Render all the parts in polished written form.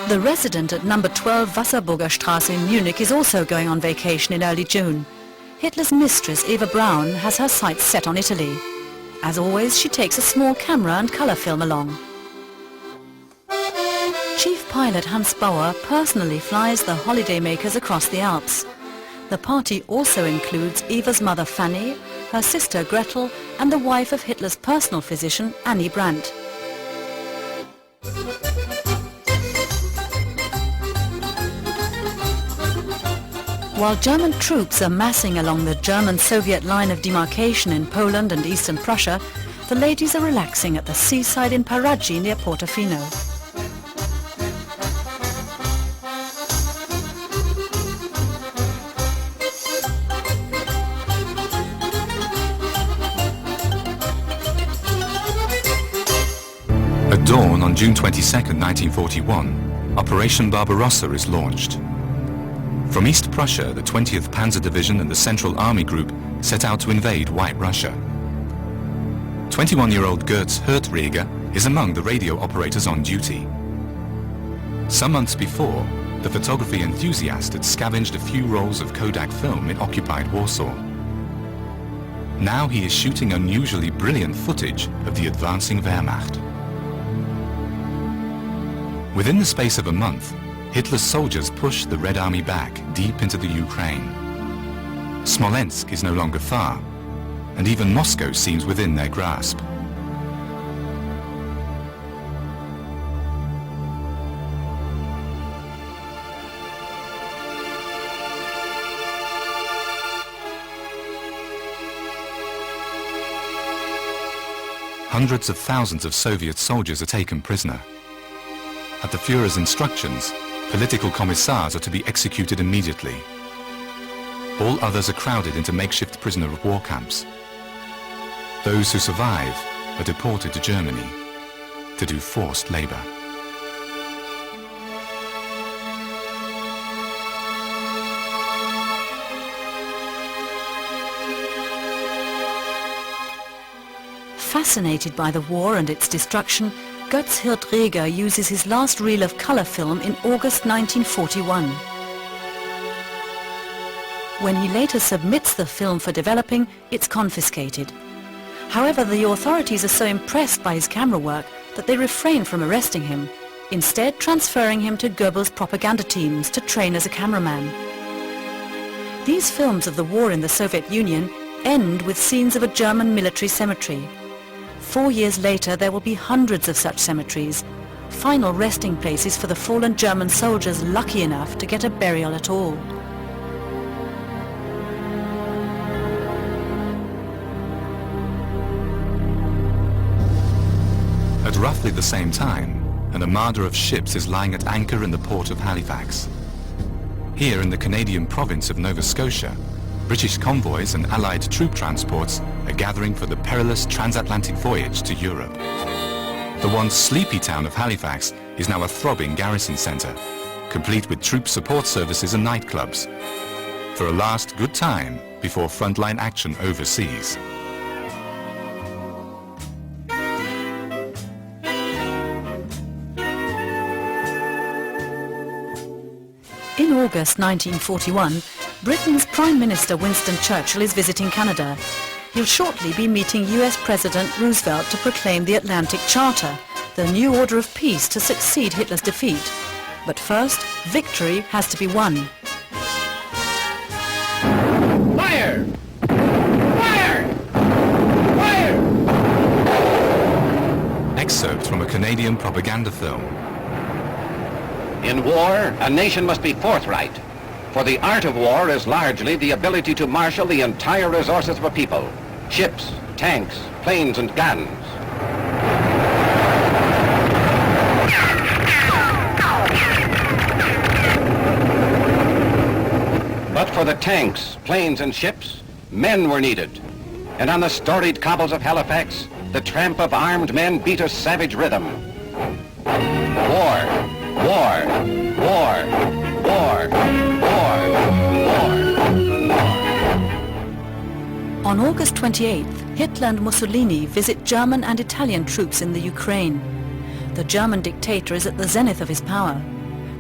The resident at number 12 Wasserburger Straße in Munich is also going on vacation in early June. Hitler's mistress, Eva Braun, has her sights set on Italy. As always, she takes a small camera and colour film along. Chief pilot Hans Bauer personally flies the holidaymakers across the Alps. The party also includes Eva's mother Fanny, her sister Gretel, and the wife of Hitler's personal physician Annie Brandt. While German troops are massing along the German-Soviet line of demarcation in Poland and eastern Prussia, the ladies are relaxing at the seaside in Paraggi near Portofino. At dawn on June 22, 1941, Operation Barbarossa is launched. From East Prussia, the 20th Panzer Division and the Central Army Group set out to invade White Russia. 21-year-old Götz Hertreger is among the radio operators on duty. Some months before, the photography enthusiast had scavenged a few rolls of Kodak film in occupied Warsaw. Now he is shooting unusually brilliant footage of the advancing Wehrmacht. Within the space of a month, Hitler's soldiers pushed the Red Army back deep into the Ukraine. Smolensk is no longer far, and even Moscow seems within their grasp. Hundreds of thousands of Soviet soldiers are taken prisoner. At the Führer's instructions, political commissars are to be executed immediately. All others are crowded into makeshift prisoner of war camps. Those who survive are deported to Germany to do forced labor. Fascinated by the war and its destruction, Götz Hertreger uses his last reel of colour film in August 1941. When he later submits the film for developing, it's confiscated. However, the authorities are so impressed by his camera work that they refrain from arresting him, instead transferring him to Goebbels' propaganda teams to train as a cameraman. These films of the war in the Soviet Union end with scenes of a German military cemetery. 4 years later, there will be hundreds of such cemeteries, final resting places for the fallen German soldiers lucky enough to get a burial at all. At roughly the same time, an armada of ships is lying at anchor in the port of Halifax. Here in the Canadian province of Nova Scotia, British convoys and Allied troop transports are gathering for the perilous transatlantic voyage to Europe. The once sleepy town of Halifax is now a throbbing garrison centre, complete with troop support services and nightclubs, for a last good time before frontline action overseas. In August 1941, Britain's Prime Minister Winston Churchill is visiting Canada. He'll shortly be meeting US President Roosevelt to proclaim the Atlantic Charter, the new order of peace to succeed Hitler's defeat. But first, victory has to be won. Fire! Fire! Fire! Excerpt from a Canadian propaganda film. In war, a nation must be forthright, for the art of war is largely the ability to marshal the entire resources of a people: ships, tanks, planes, and guns. But for the tanks, planes, and ships, men were needed. And on the storied cobbles of Halifax, the tramp of armed men beat a savage rhythm. War, war, war, war, war, war, war. On August 28th, Hitler and Mussolini visit German and Italian troops in the Ukraine. The German dictator is at the zenith of his power.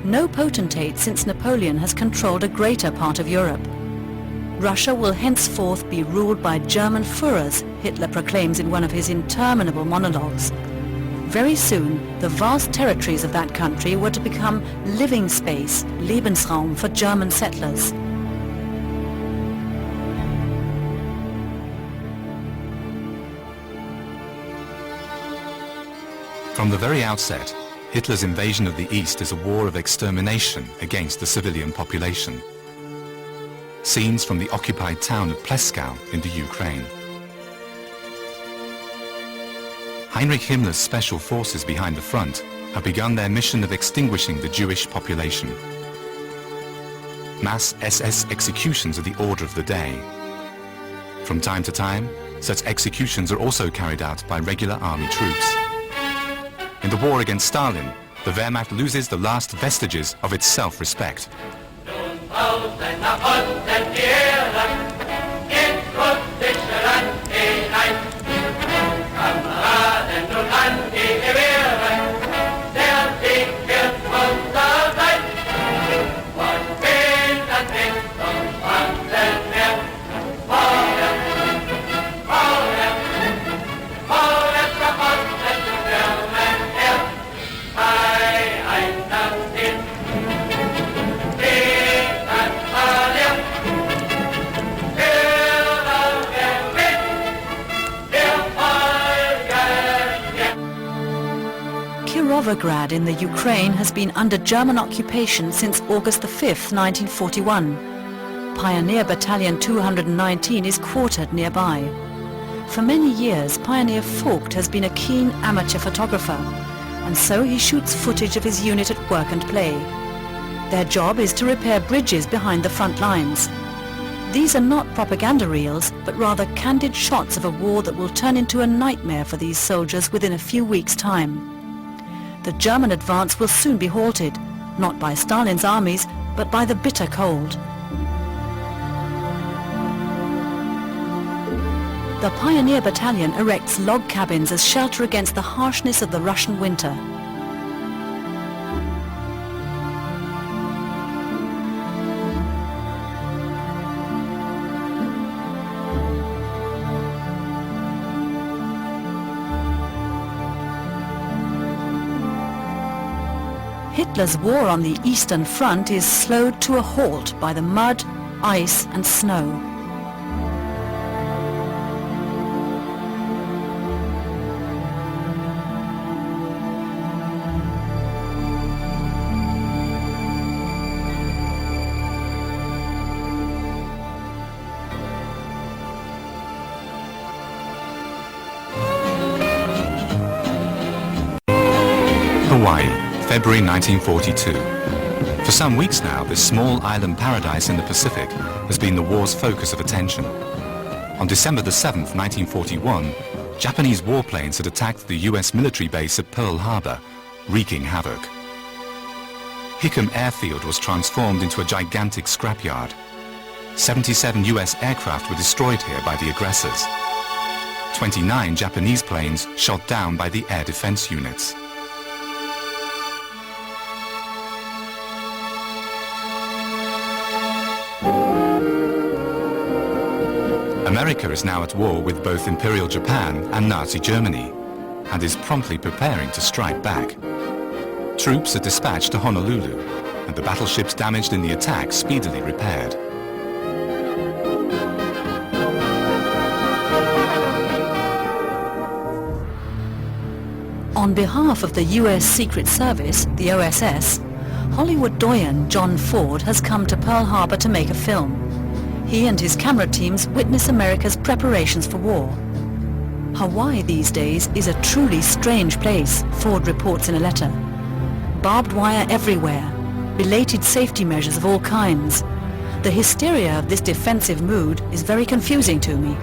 no potentate since Napoleon has controlled a greater part of Europe. Russia will henceforth be ruled by German Führers, Hitler proclaims in one of his interminable monologues. Very soon, the vast territories of that country were to become living space, Lebensraum, for German settlers. From the very outset, Hitler's invasion of the East is a war of extermination against the civilian population. Scenes from the occupied town of Pleskau in the Ukraine. Heinrich Himmler's special forces behind the front have begun their mission of extinguishing the Jewish population. Mass SS executions are the order of the day. From time to time, such executions are also carried out by regular army troops. In the war against Stalin, the Wehrmacht loses the last vestiges of its self-respect. Kirovograd in the Ukraine has been under German occupation since August 5, 1941. Pioneer Battalion 219 is quartered nearby. For many years, Pioneer Vogt has been a keen amateur photographer, and so he shoots footage of his unit at work and play. Their job is to repair bridges behind the front lines. These are not propaganda reels, but rather candid shots of a war that will turn into a nightmare for these soldiers within a few weeks' time. The German advance will soon be halted, not by Stalin's armies, but by the bitter cold. The Pioneer Battalion erects log cabins as shelter against the harshness of the Russian winter. Hitler's war on the Eastern Front is slowed to a halt by the mud, ice and snow. Hawaii, February 1942. For some weeks now, this small island paradise in the Pacific has been the war's focus of attention. On December the 7th, 1941, Japanese warplanes had attacked the US military base at Pearl Harbor, wreaking havoc. Hickam Airfield was transformed into a gigantic scrapyard. 77 US aircraft were destroyed here by the aggressors. 29 Japanese planes shot down by the air defense units. America is now at war with both Imperial Japan and Nazi Germany, and is promptly preparing to strike back. Troops are dispatched to Honolulu, and the battleships damaged in the attack speedily repaired. On behalf of the US Secret Service, the OSS, Hollywood doyen John Ford has come to Pearl Harbor to make a film. He and his camera teams witness America's preparations for war. Hawaii these days is a truly strange place, Ford reports in a letter. Barbed wire everywhere, belated safety measures of all kinds. The hysteria of this defensive mood is very confusing to me.